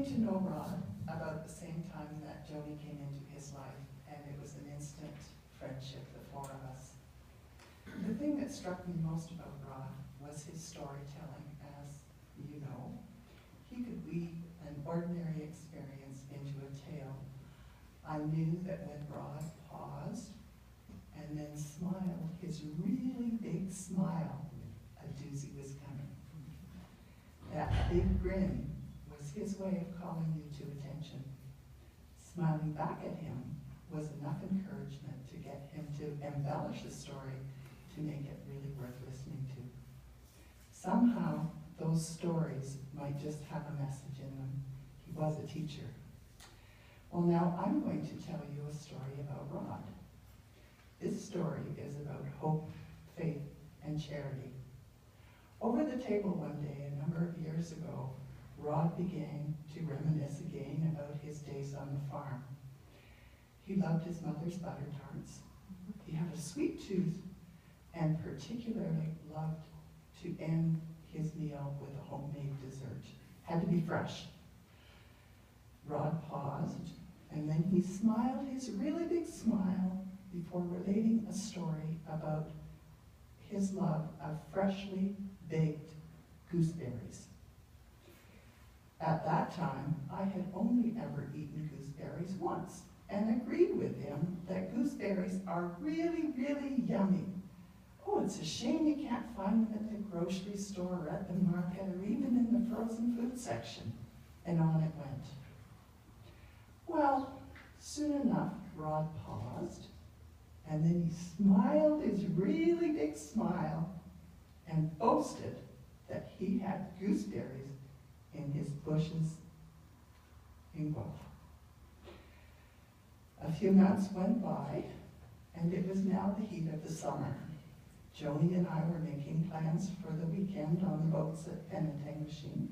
to know Rod about the same time that Joni came into his life, and it was an instant friendship, the four of us. The thing that struck me most about Rod was his storytelling. As you know, he could weave an ordinary experience into a tale. I knew that when Rod paused and then smiled, his really big smile, a doozy was coming. That big grin was his way of calling you to attention. Smiling back at him was enough encouragement to get him to embellish the story to make it really worth listening to. Somehow, those stories might just have a message in them. He was a teacher. Well, now I'm going to tell you a story about Rod. This story is about hope, faith, and charity. Over the table one day, a number of years ago, Rod began to reminisce again about his days on the farm. He loved his mother's butter tarts. He had a sweet tooth and particularly loved to end his meal with a homemade dessert. Had to be fresh. Rod paused, and then he smiled his really big smile before relating a story about his love of freshly baked gooseberries. At that time, I had only ever eaten gooseberries once and agreed with him that gooseberries are really, really yummy. Oh, it's a shame you can't find them at the grocery store or at the market or even in the frozen food section. And on it went. Well, soon enough, Rod paused, and then he smiled his really big smile and boasted that he had gooseberries in his bushes in Guelph. A few months went by, and it was now the heat of the summer. Joni and I were making plans for the weekend on the boats at Penetang,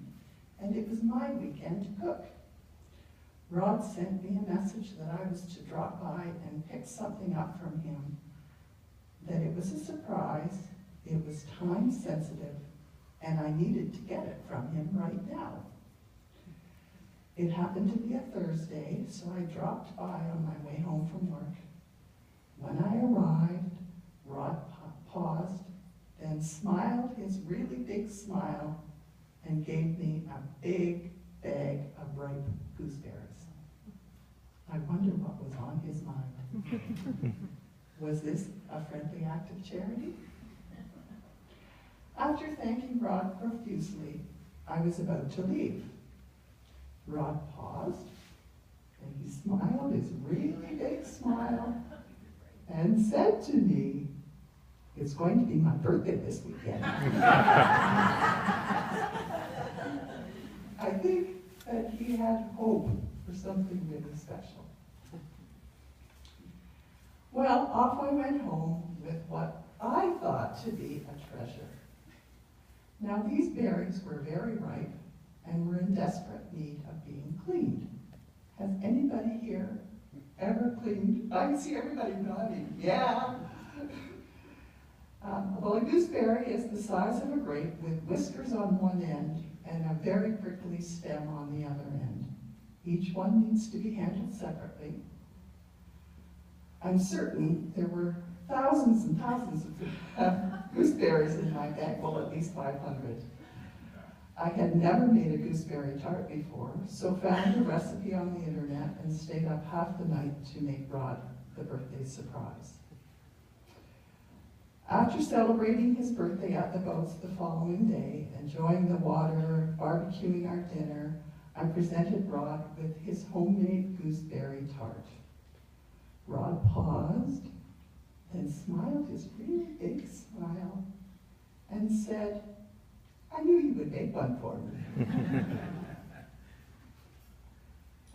and it was my weekend to cook. Rod sent me a message that I was to drop by and pick something up from him, that it was a surprise, it was time sensitive, and I needed to get it from him right now. It happened to be a Thursday, so I dropped by on my way home from work. When I arrived, Rod paused, then smiled his really big smile and gave me a big bag of ripe gooseberries. I wonder what was on his mind. Was this a friendly act of charity? After thanking Rod profusely, I was about to leave. Rod paused, and he smiled his really big smile and said to me, "It's going to be my birthday this weekend." I think that he had hope for something really special. Well, off I went home with what I thought to be a treasure. Now, these berries were very ripe and were in desperate need of being cleaned. Has anybody here ever cleaned? I can see everybody nodding. Yeah. Well, a gooseberry is the size of a grape with whiskers on one end and a very prickly stem on the other end. Each one needs to be handled separately. I'm certain there were thousands and thousands of gooseberries in my bag, well, at least 500. I had never made a gooseberry tart before, so found a recipe on the internet and stayed up half the night to make Rod the birthday surprise. After celebrating his birthday at the boats the following day, enjoying the water, barbecuing our dinner, I presented Rod with his homemade gooseberry tart. Rod paused, then smiled his really big smile and said, "I knew you would make one for me."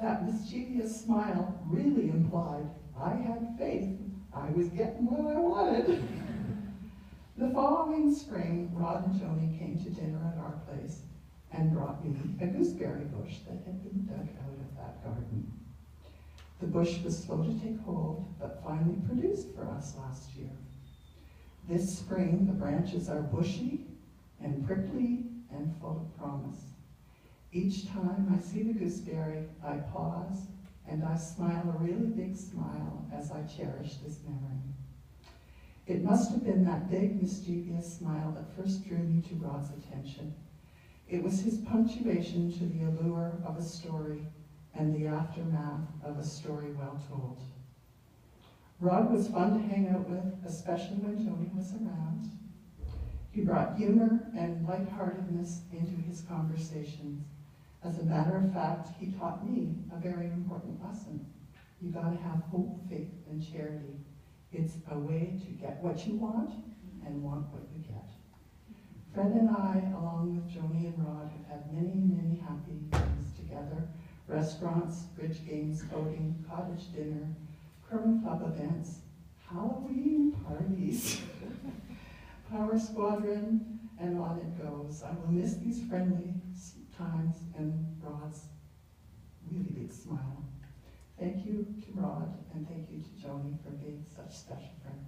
That mischievous smile really implied I had faith I was getting what I wanted. The following spring, Rod and Joni came to dinner at our place and brought me a gooseberry bush that had been dug out of that garden. The bush was slow to take hold, but finally produced for us last year. This spring, the branches are bushy and prickly and full of promise. Each time I see the gooseberry, I pause and I smile a really big smile as I cherish this memory. It must have been that big, mischievous smile that first drew me to Rod's attention. It was his punctuation to the allure of a story and the aftermath of a story well told. Rod was fun to hang out with, especially when Joni was around. He brought humor and lightheartedness into his conversations. As a matter of fact, he taught me a very important lesson. You gotta have hope, faith, and charity. It's a way to get what you want and want what you get. Fred and I, along with Joni and Rod, have had many, many happy things together. Restaurants, bridge games, boating, cottage dinner, curling club events, Halloween parties, Power Squadron, and on it goes. I will miss these friendly times and Rod's really big smile. Thank you to Rod, and thank you to Joni for being such special friends.